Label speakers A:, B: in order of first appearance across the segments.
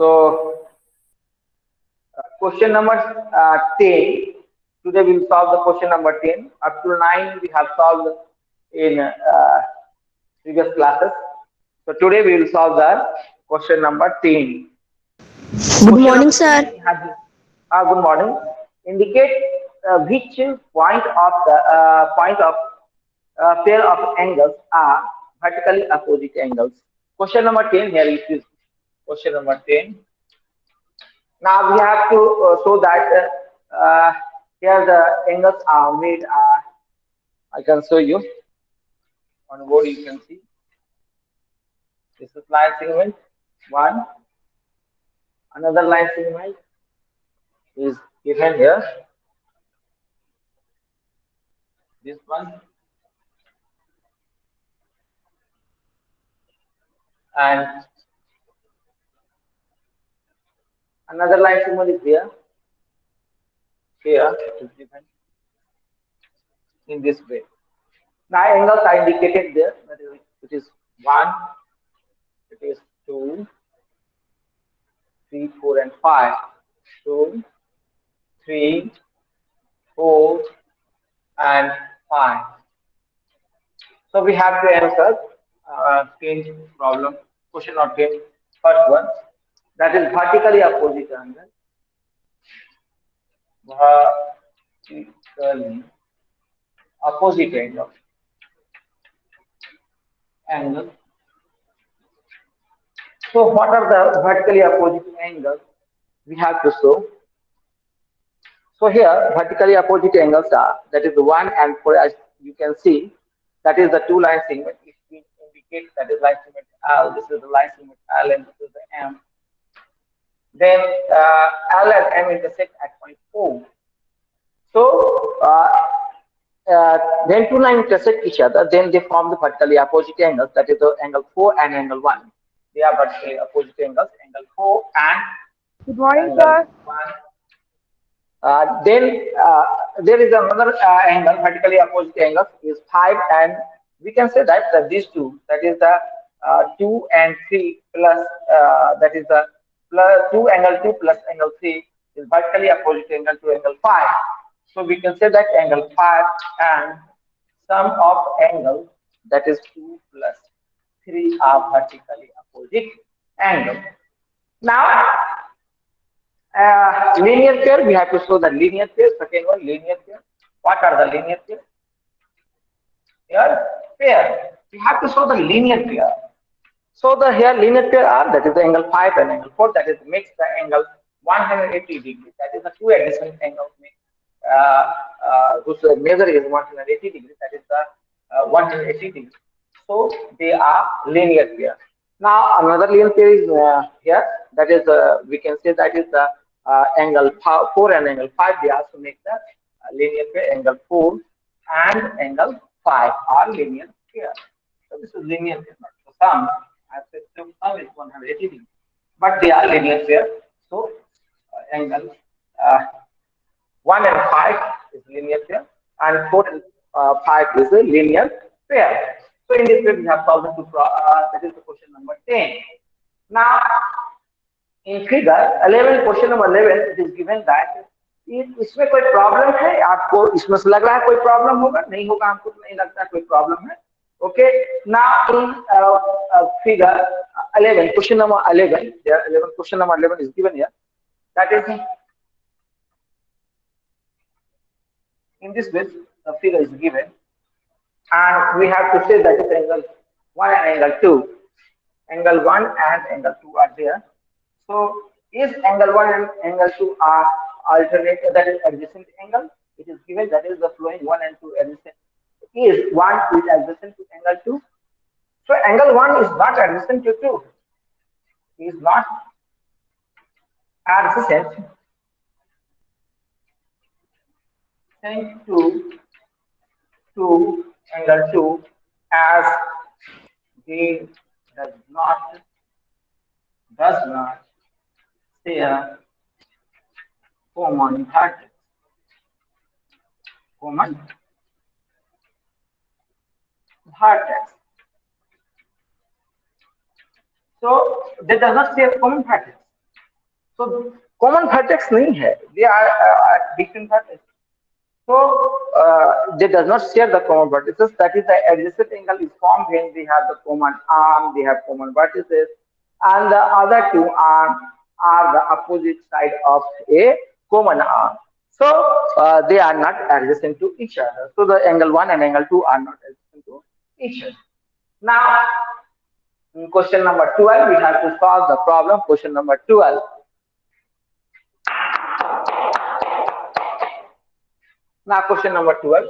A: So question number 10. Today we will solve the question number 10. Up to 9 we have solved in previous classes. So today we will solve the question number 10.
B: Good
A: Question
B: morning,
A: number
B: sir.
A: 10 has good morning. Indicate which point of pair of angles are vertically opposite angles. Question number 10 here is question number 10. Now we have to show that here the angles are made. I can show you on board. You can see this is line segment one. Another line segment is given here. This one and another line segment is here. Here it is given in this way. Now angles are indicated there. That is, it is one, it is two, three, four, and five. Two, three, four, and five. So we have to answer 10 problem, question or 10, first one. That is vertically opposite angle. Vertically opposite angle. So what are the vertically opposite angles we have to show? So here vertically opposite angles are, that is the 1 and 4, as you can see, that is the two line segment. If we indicate that is line segment L, this is the line segment L, and this is the M. Then L and M intersect at point O. So then two lines intersect each other, then they form the vertically opposite angles, that is the angle 4 and angle 1. They are vertically opposite angles, angle 4 and
B: Good morning,
A: angle
B: sir.
A: 1. Then there is another angle, vertically opposite angle is 5, and we can say that these two, that is the 2 and 3 plus, that is the plus 2 angle 2 plus angle 3 is vertically opposite angle to angle 5. So we can say that angle 5 and sum of angles, that is 2 plus 3, are vertically opposite angles. Now linear pair, we have to show the linear pair. Second one, linear pair. What are the linear pair? Here, pair. We have to show the linear pair. So the here linear pair are, that is the angle 5 and angle 4, that is makes the angle 180 degrees. That is the two adjacent angles make whose measure is 180 degrees. That is the 180 degrees. So they are linear pair. Now another linear pair is here. That is we can say that is the angle 4 and angle 5. They also make the linear pair. Angle 4 and angle 5 are linear pair. So this is linear pair. So sum, I said sum is 180 degrees, but they are linear pair. So angle 1 and 5 is linear pair, and 4 and 5 is a linear pair. So in this way we have solved the two. That is the question number 10. Now in figure 11, question number 11, it is given that इसमें कोई problem है आपको, इसमें से लग रहा है कोई प्रॉब्लम होगा, नहीं होगा, हमको तो नहीं लगता कोई प्रॉब्लम है. Okay, now in figure 11, question number 11, there 11, question number 11 is given here. That is in this way the figure is given, and we have to say that is angle 1 and angle 2. Angle 1 and angle 2 are there. So is angle 1 and angle 2 are alternate, that is adjacent angle? It is given that is the flowing 1 and 2 adjacent. Is 1 is adjacent to angle 2? So angle 1 is not adjacent to 2. Is not adjacent to angle 2, as they does not share common vertex. Common vertex. So they does not share common vertex. तो common vertex नहीं है, they are different vertex. So they does not share the common vertices. That is, the adjacent angle is formed when they have the common arm, they have common vertices, and the other two arms are the opposite side of a common arm. So they are not adjacent to each other. So the angle 1 and angle 2 are not adjacent to each other. Now, in question number 12, we have to solve the problem. Question number 12. Now, question number 12.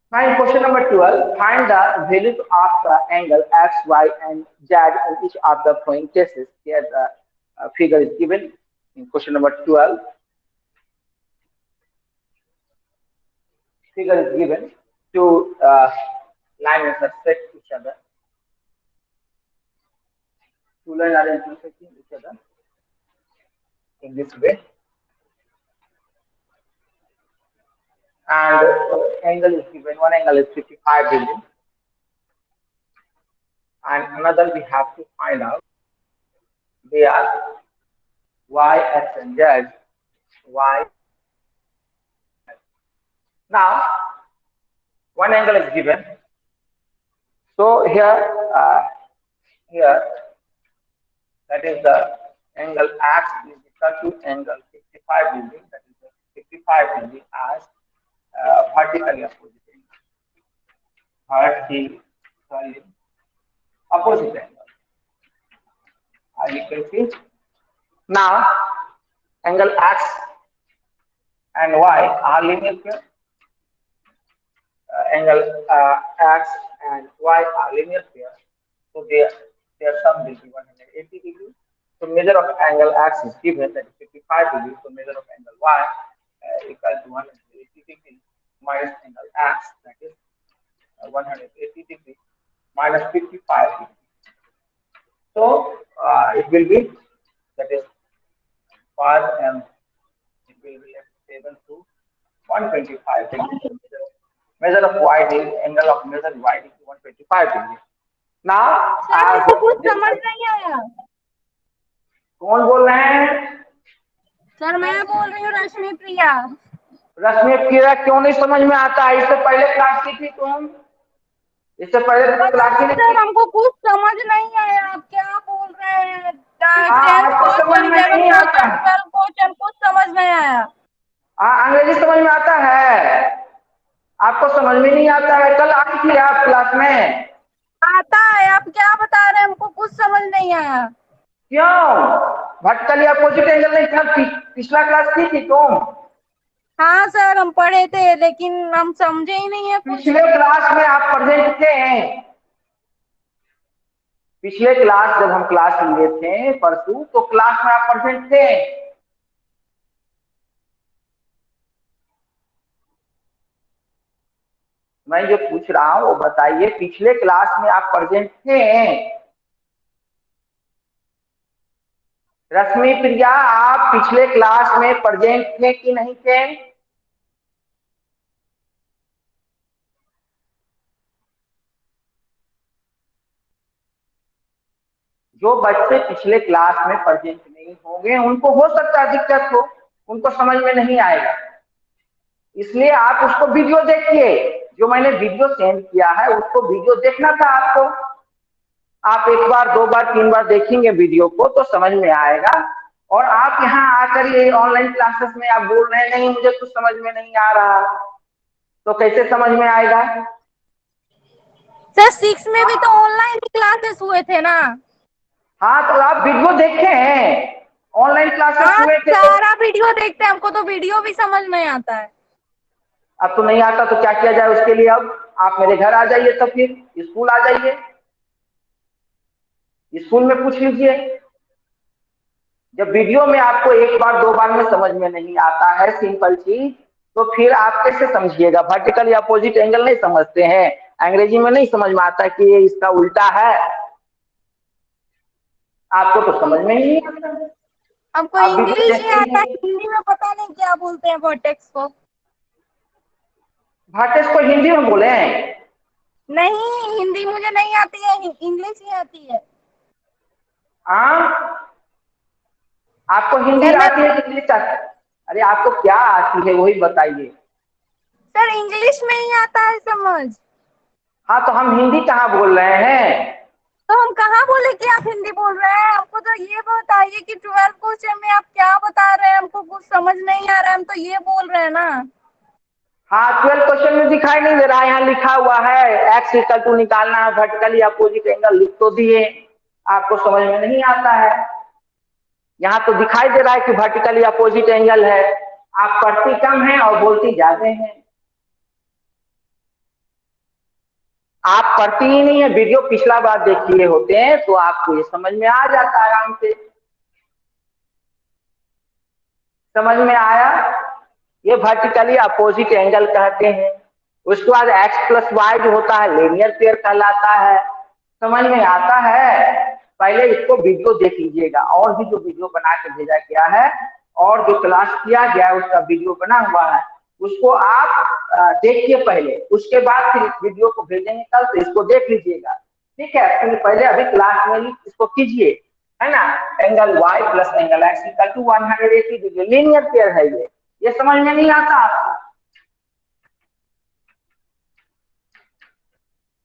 A: Now, in question number 12, find the values of the angle x, y, and z in each of the following cases. Here, the figure is given in question number 12. Figure is given to line intersect each other. Two lines are intersecting each other in this way, and angle is given. One angle is 55 degrees, and another we have to find out. They are y, x, and z. Y. Now, one angle is given. So here that is the angle x is equal to angle 55 degree. That is the 55 degree as vertically opposite angle. Vertically opposite angle. As you can see. Now, angle x and y are linear pair. Angle x and y are linear pair. So their sum will be 180 degrees. So measure of angle x is given, that is 55 degrees. So measure of angle y equal to 180 degrees minus angle x, that is 180 degrees minus 55 degrees. So it will be, that is 5 and it will be 7 to 125 degrees. Measure of y is angle of measure y is 125 degrees. Now,
B: sir हमको कुछ समझ नहीं आया.
A: कौन बोल रहे हैं?
B: Sir मैं बोल रही हूँ रश्मि प्रिया.
A: रश्मि प्रिया क्यों नहीं समझ में आता है? इससे पहले क्लास की थी तुम? इससे पहले क्लास की
B: सर हमको कुछ समझ नहीं आया, आप क्या बोल रहे हैं. 10th question, 11th question, 12th question कुछ समझ नहीं आया.
A: अंग्रेजी समझ में आता है? आपको समझ में नहीं आता है? कल आई थी आप क्लास में?
B: आता है. आप क्या बता रहे हैं, हमको कुछ समझ नहीं आया.
A: क्यों? वर्टिकली अपोजिट एंगल नहीं था? पिछला क्लास की थी तुम?
B: हाँ सर हम पढ़े थे, लेकिन हम समझे ही नहीं है.
A: पिछले क्लास में आप प्रेजेंट थे? पिछले क्लास जब हम क्लास लिए थे परसों, तो क्लास में आप प्रेजेंट थे? मैं जो पूछ रहा हूं वो बताइए, पिछले क्लास में आप प्रेजेंट थे? रश्मि प्रिया, आप पिछले क्लास में प्रेजेंट थे कि नहीं थे? जो बच्चे पिछले क्लास में प्रेजेंट नहीं होंगे उनको हो सकता है दिक्कत हो, उनको समझ में नहीं आएगा. इसलिए आप उसको वीडियो देखिए. जो मैंने वीडियो सेंड किया है उसको वीडियो देखना था आपको. आप एक बार, दो बार, तीन बार देखेंगे वीडियो को तो समझ में आएगा. और आप यहाँ आकर ये ऑनलाइन क्लासेस में आप बोल रहे हैं नहीं मुझे कुछ समझ में नहीं आ रहा, तो कैसे समझ में आएगा?
B: सर 6 में भी तो ऑनलाइन क्लासेस हुए थे ना.
A: हाँ तो आप वीडियो देखे हैं? ऑनलाइन क्लासेस हुए थे?
B: सारा वीडियो देखते हैं, हमको तो वीडियो भी समझ नहीं आता है.
A: अब तो नहीं आता तो क्या किया जाए उसके लिए? अब आप मेरे घर आ जाइए, तो फिर स्कूल आ जाइए, स्कूल में पूछ लीजिए. जब वीडियो में आपको एक बार दो बार में समझ में नहीं आता है सिंपल चीज, तो फिर आप कैसे समझिएगा? वर्टिकली अपोजिट एंगल नहीं समझते हैं अंग्रेजी में नहीं समझ में आता कि ये इसका उल्टा है, आपको तो समझ में ही नहीं आता।
B: हमको
A: आप वीडियो
B: इंग्लिश ही
A: देखते
B: आता है,
A: हैं।
B: हिंदी में पता नहीं क्या बोलते हैं वर्टेक्स को।
A: वर्टेक्स को हिंदी में बोले?
B: नहीं, हिंदी मुझे नहीं आती है, इंग्लिश ही आती है।
A: हाँ, आपको हिंदी
B: सर मैं
A: आती है कि इंग्लिश आती है? अरे आपको क्या आती है वही बताइए।
B: सर इंग्लिश में ही आता है समझ।
A: हाँ, तो हम हिंदी कहाँ बोल रहे हैं?
B: तो हम कहाँ बोले कि आप हिंदी बोल रहे हैं? हमको तो ये बताइए कि 12 क्वेश्चन में आप क्या बता रहे हैं, हमको कुछ समझ नहीं आ रहा है, हम तो ये बोल रहे हैं ना।
A: हाँ, 12 क्वेश्चन में दिखाई नहीं दे रहा है, यहाँ लिखा हुआ है एक्स इक्वल टू निकालना है वर्टिकली अपोजिट एंगल, लिख तो दिए, आपको समझ में नहीं आता है। यहाँ तो दिखाई दे रहा है कि वर्टिकली अपोजिट एंगल है, आप पढ़ती कम हैं और बोलती ज्यादा हैं। आप पढ़ती ही नहीं है, वीडियो पिछला बार देखिए होते हैं तो आपको ये समझ में आ जाता है आराम से। समझ में आया? ये वर्टिकली अपोजिट एंगल कहते हैं। उसके बाद एक्स प्लस वाई जो होता है लीनियर पेयर कहलाता है। समझ में आता है? पहले इसको वीडियो देख लीजिएगा, और भी जो वीडियो बना के भेजा गया है और जो क्लास किया गया है उसका वीडियो बना हुआ है, उसको आप देखिए पहले, उसके बाद फिर इस वीडियो को भेजेंगे कल, तो इसको देख लीजिएगा। ठीक है, फिर पहले अभी क्लास में इसको कीजिए, है ना। Angle y plus angle x equal to 180 डिग्री, लीनियर पेयर है ये समझ में नहीं आता आपको?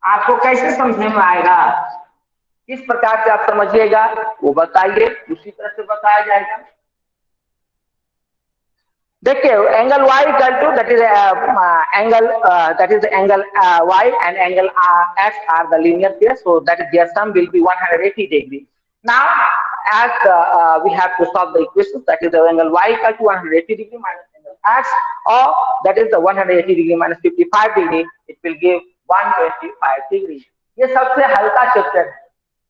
A: आपको कैसे समझने में आएगा? किस प्रकार से आप समझिएगा वो बताइए, उसी तरह से बताया जाएगा। देखिए angle y equal to that is angle y and angle x are the linear pair, so that is their sum will be 180 degree. Now as we have to solve the equation, that is the angle y equal to 180 degree minus angle x, or that is the 180 degree minus 55 degree, it will give 125 degree. ये सबसे हल्का chapter है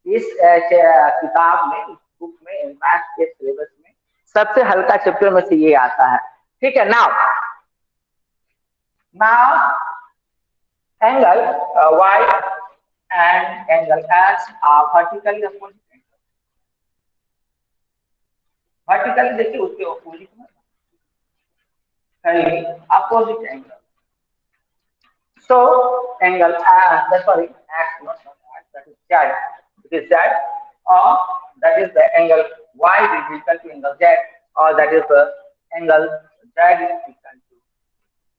A: इस किताब में, इस book में, math के सिलेबस में सबसे हल्का चैप्टर में से ये आता है। ठीक है, now angle y and angle x are vertically opposite. Vertically देखिए उसके ऑपोजिट में opposite angle, so angle sorry x not x, that is z, it is z, or that is the angle y is equal to angle z, or that is the angle z is equal to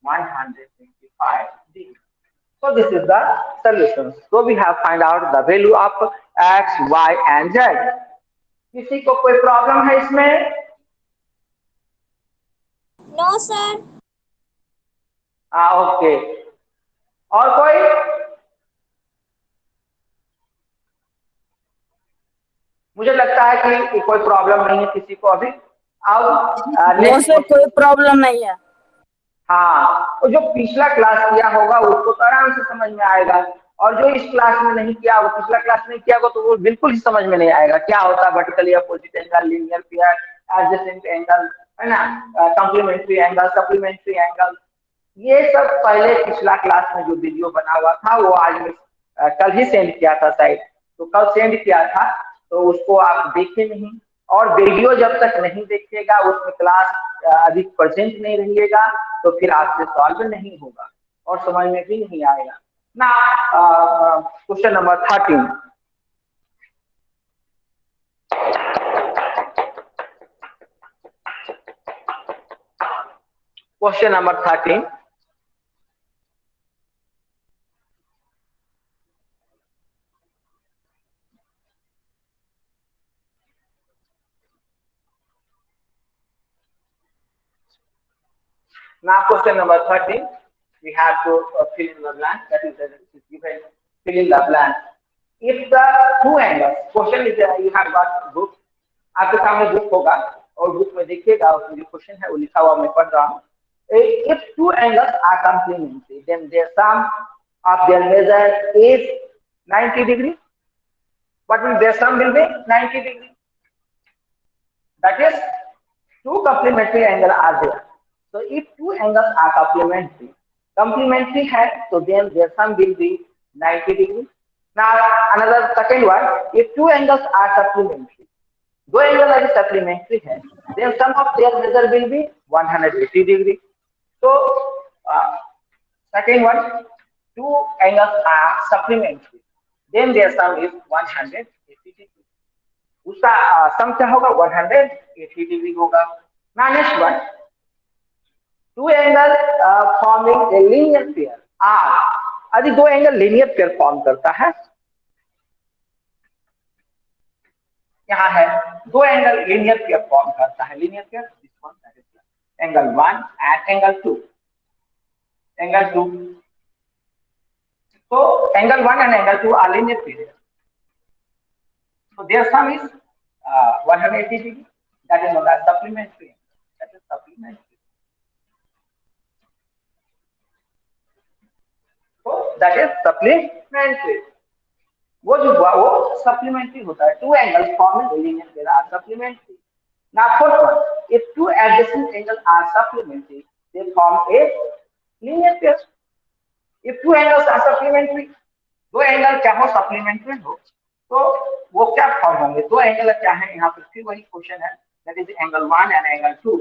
A: 125 degree. So this is the solution. So we have find out the value of x, y and z. किसी को कोई problem है इसमें?
B: No sir.
A: Okay, और कोई? मुझे लगता है कि कोई प्रॉब्लम नहीं है किसी को अभी। अब
C: नो सर, कोई प्रॉब्लम नहीं है।
A: हाँ, तो जो पिछला क्लास किया होगा उसको तो आराम से समझ में आएगा, और जो इस क्लास में नहीं किया होगा, पिछला क्लास नहीं किया होगा, तो वो बिल्कुल ही समझ में नहीं आएगा क्या होता है vertically opposite angle, linear pair, adjacent angle, है ना, कॉम्प्लीमेंट्री एंगल, सप्लीमेंट्री एंगल। ये सब पहले पिछला क्लास में जो वीडियो बना हुआ था वो आज कल ही सेंड किया था शायद, तो कल सेंड किया था, तो उसको आप देखे नहीं, और वीडियो जब तक नहीं देखिएगा उसमें क्लास अधिक प्रेजेंट नहीं रहिएगा तो फिर आपसे सॉल्व नहीं होगा और समझ में भी नहीं आएगा ना। Question number 13, question number 13, now question number 13, we have to fill in the blank, that is given, fill in the blank. If the two angles, question is you have got book, आपके सामने book होगा और book में देखिएगा उसमें जो question है वो लिखा हुआ मैं पढ़ रहा हूँ। If two angles are complementary, then their sum of their measure is 90 degree. What will their sum will be? 90 degree. That is, two complementary angles are there. So if two angles are complementary है, तो then their sum will be 90 degree. Now another second one, if two angles are supplementary, दो angle अगर supplementary है, then sum of their measure will be 180 degree. So second one, two angles are supplementary, then their sum is 180 degree. उसका सम क्या होगा, 180 degree होगा. Now next one, two angles forming a linear pair are, यदि दो angle linear pair form करता है, यहाँ है दो एंगल लीनियर पेयर फॉर्म करता है, linear pair this one that is angle 1 and angle 2, angle 2. So angle 1 and angle 2 are linear pair, so their sum is 180 degree, that is known as supplementary, that is supplementary. So that is supplementary. वो जो हुआ वो supplementary होता है. Two angles forming linear pair are supplementary. Now fourth one, if two adjacent angle are supplementary they form a linear pair. If two angles are supplementary, दो angle क्या हो, supplementary हो, तो वो क्या फॉर्म होंगे, दो एंगल क्या है, यहाँ पर फिर वही क्वेश्चन है, that is angle 1 and angle 2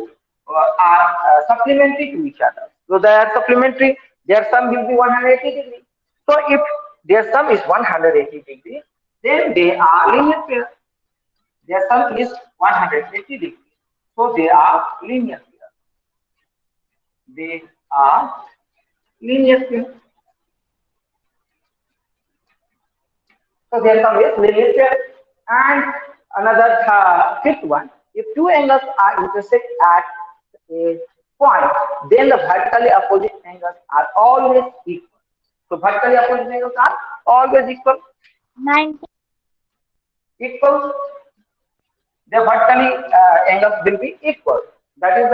A: are supplementary to each other, so they are supplementary, their sum will be 180 degree. So if their sum is 180 degree, then they are linear pair. Their sum is 180 degree, so they are linear pair. They are linear pair. So their sum is linear pair. And another fifth one, if two angles are intersect at a point, then the vertically opposite angles are always equal. So vertically opposite angles are always equal.
B: 90.
A: Equal. The vertically angles will be equal. That is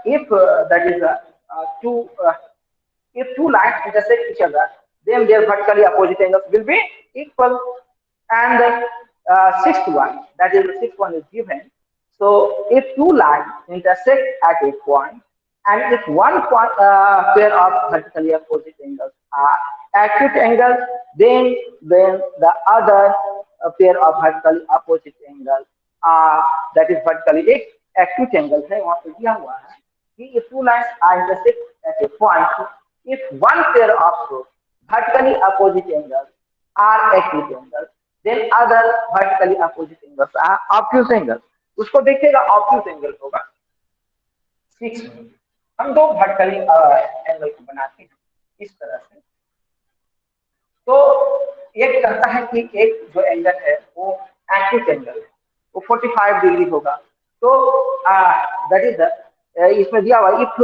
A: if that is two if two lines intersect each other, then their vertically opposite angles will be equal. And the sixth one, that is the sixth one is given. So if two lines intersect at a point, and if one pair of vertically opposite angles are acute angles, then the other pair of vertically opposite angles are, that is vertically acute angles है, वहाँ पे दिया हुआ है कि if two lines are intersect at a point, if one pair of vertically opposite angles are acute angles, then other vertically opposite angles are obtuse angles. उसको देखिएगा obtuse angle होगा 6 में. हम दो वर्टिकली एंगल को बनाते हैं इस तरह से. तो एक कहता है कि एक जो एंगल है वो एक्यूट एंगल है, वो 45 डिग्री होगा. तो दैट इज इसमें दिया हुआ if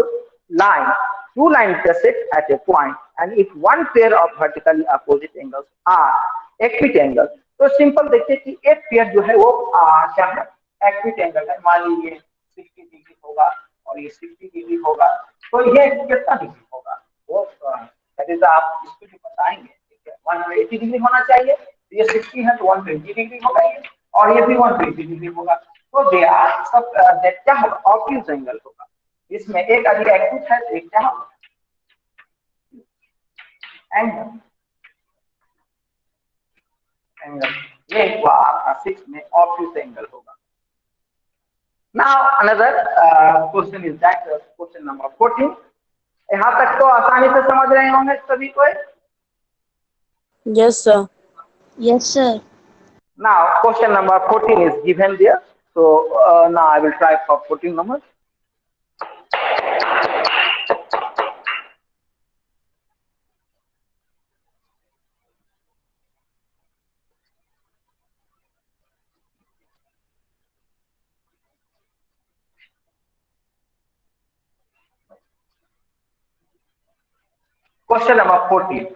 A: line two line intersect at a point and if one pair of vertically opposite angles are acute angle. तो सिंपल देखिए कि एक पेयर जो है वो क्या है, एक्यूट एंगल है. मान लीजिए 60 डिग्री होगा और ये 60 डिग्री होगा, तो ये कितना डिग्री होगा, वो दैट इज आप इसको जो बताएंगे 180 डिग्री होना चाहिए. तो ये 60 है तो 120 डिग्री होगा ये, और ये भी 120 डिग्री होगा. तो दे आर सब क्या होगा, ऑब्ट्यूज एंगल होगा. इसमें एक अगर एक्यूट है तो एक क्या होगा, एंगल एंगल ये हुआ आपका 6 में ऑब्ट्यूज एंगल होगा. Now another question is that question number 14. यहाँ तक तो आसानी से समझ रहे होंगे सभी को.
C: Yes, sir.
B: Yes, sir.
A: Now question number 14 is given there. So now I will try for 14 numbers. Question number 14.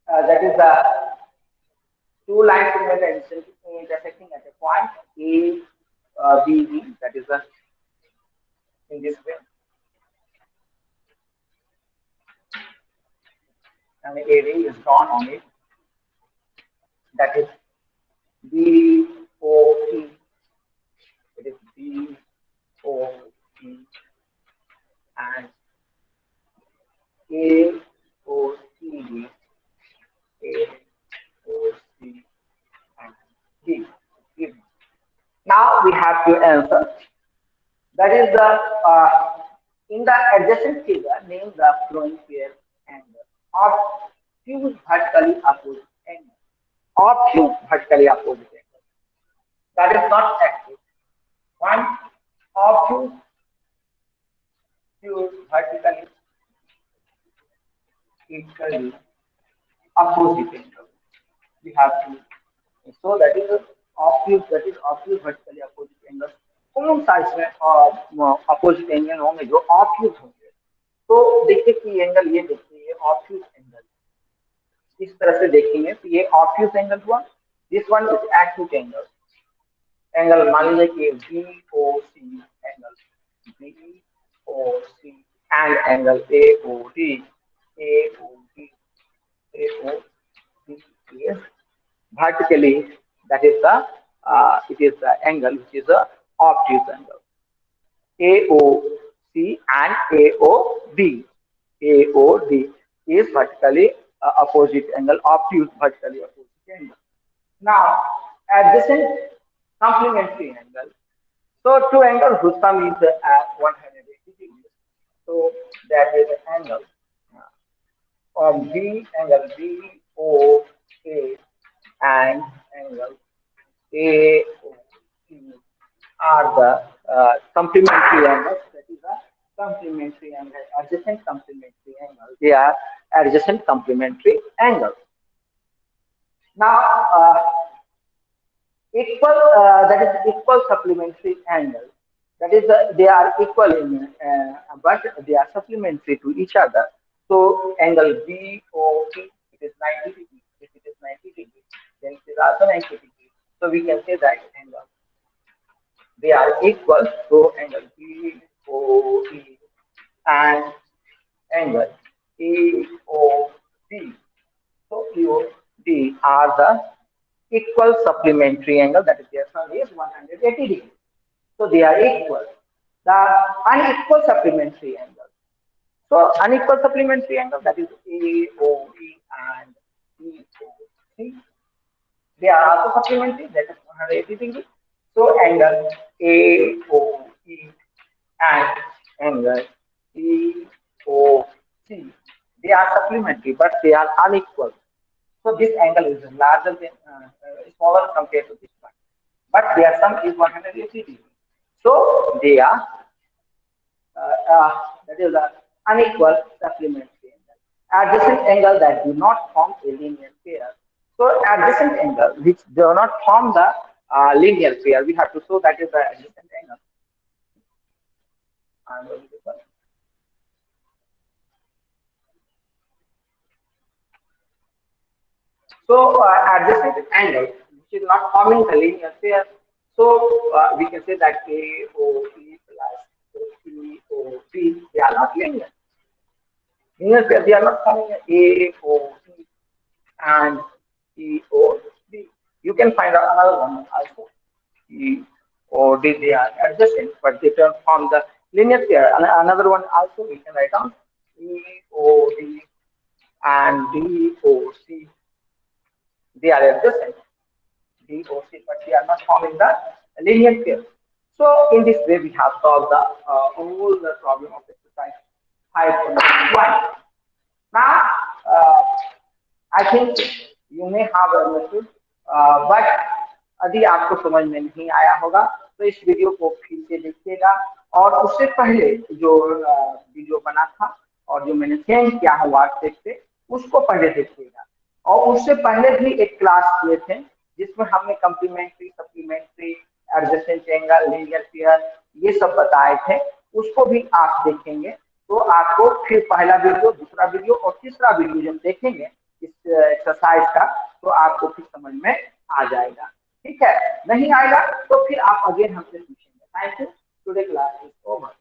A: That is the two lines intersecting at a point A, B, B. That is the in this way. And the area is drawn on it. That is B O P. It is B O P and A O C D, A O C and D. Now we have to answer. That is the in the adjacent figure, name the flowing pair angle of two vertically opposite angles. Of two vertically opposite angles. That is not active. One of two vertically equally opposite angles. We have to, so that is obvious vertically opposite angle कौन सा इसमें opposite angle होंगे जो obvious होंगे। तो देखिए कि angle ये देखिए ये ऑब्वियस एंगल इस तरह से देखेंगे तो ये ऑब्वियस एंगल हुआ। This one is acute angle. Angle मान लीजिए कि BOC angle BOC and angle AOD is vertically, that is the it is the angle which is a obtuse angle. AOC and AOD is vertically opposite angle, obtuse vertically opposite angle. Now adjacent complementary angle. So two angles whose sum is 180 degrees. So that is the angle of B, angle BOA and angle AOC are the complementary angles. That is the complementary angle, adjacent complementary angle. They are adjacent complementary angles. Now equal, that is equal supplementary angle. That is they are equal in but they are supplementary to each other. So angle BOP, it is 90 degrees. If it is 90 degrees, then it is also 90 degrees. So we can say that angle they are equal. So angle BOE and angle EOD. So EOD are the equal supplementary angle, that is their sum is 180 degrees. So they are equal. The unequal supplementary angle. So unequal supplementary angle, that is AOE and EOC. They are also supplementary, that is 180 degrees. So angle AOE and angle EOC, they are supplementary, but they are unequal. So this angle is larger than smaller compared to this one, but their sum is 180 degrees. So they are that is the unequal supplementary angle. Adjacent angle that do not form a linear pair. So adjacent angle which do not form the linear pair, we have to show that is the adjacent angle. So adjacent angle which is not forming the linear pair. So we can say that AOE plus EOB, they are not linear. Linear pair, they are not forming AOE and EOB. You can find out another one also. EOD, they are adjacent, but they don't form the linear pair. And another one also we can write down EOD and DOC. They are adjacent, DOC, but they are not forming the linear pair. So in this way, we have solved the all the problem of exercise 5.1. Now, I think you may have understood, but यदि आपको समझ में नहीं आया होगा तो इस video को फिर से देखिएगा और उससे पहले जो वीडियो बना था और जो मैंने सेंड किया है व्हाट्सएप पे उसको पहले देखिएगा। और उससे पहले भी एक क्लास किए थे जिसमें हमने complementary, supplementary, adjacent angle, linear pair ये सब बताए थे, उसको भी आप देखेंगे तो आपको फिर पहला वीडियो, दूसरा वीडियो और तीसरा वीडियो जब देखेंगे इस एक्सरसाइज का तो आपको फिर समझ में आ जाएगा। ठीक है, नहीं आएगा तो फिर आप अगेन हमसे पूछेंगे। Thank you. Today class is over.